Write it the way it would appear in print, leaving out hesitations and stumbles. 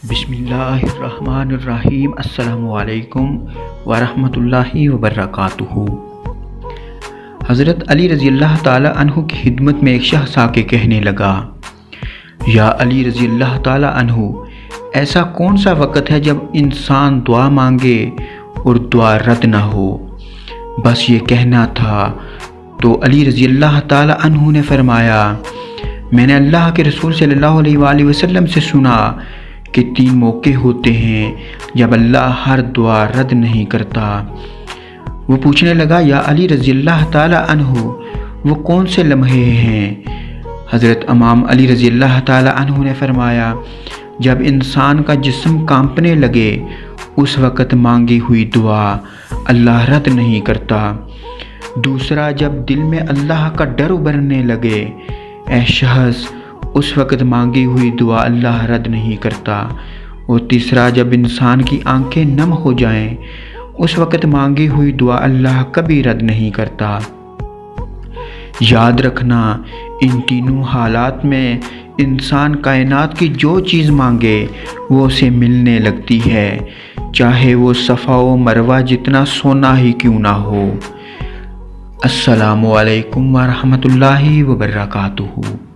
بسم اللہ الرحمن الرحیم۔ السلام علیکم ورحمۃ اللہ وبرکاتہ۔ حضرت علی رضی اللہ تعالی عنہ کی خدمت میں ایک شخص آ کے کہنے لگا، یا علی رضی اللہ تعالی عنہ، ایسا کون سا وقت ہے جب انسان دعا مانگے اور دعا رد نہ ہو؟ بس یہ کہنا تھا تو علی رضی اللہ تعالی عنہ نے فرمایا، میں نے اللہ کے رسول صلی اللہ علیہ وآلہ وسلم سے سنا کہ 3 موقع ہوتے ہیں جب اللہ ہر دعا رد نہیں کرتا۔ وہ پوچھنے لگا، یا علی رضی اللہ تعالی عنہ، وہ کون سے لمحے ہیں؟ حضرت امام علی رضی اللہ تعالی عنہ نے فرمایا، جب انسان کا جسم کانپنے لگے اس وقت مانگی ہوئی دعا اللہ رد نہیں کرتا۔ دوسرا، جب دل میں اللہ کا ڈر ابھرنے لگے اے شخص، اس وقت مانگی ہوئی دعا اللہ رد نہیں کرتا۔ اور تیسرا، جب انسان کی آنکھیں نم ہو جائیں اس وقت مانگی ہوئی دعا اللہ کبھی رد نہیں کرتا۔ یاد رکھنا، ان تینوں حالات میں انسان کائنات کی جو چیز مانگے وہ اسے ملنے لگتی ہے، چاہے وہ صفا و مروہ جتنا سونا ہی کیوں نہ ہو۔ السلام علیکم ورحمۃ اللہ وبرکاتہ۔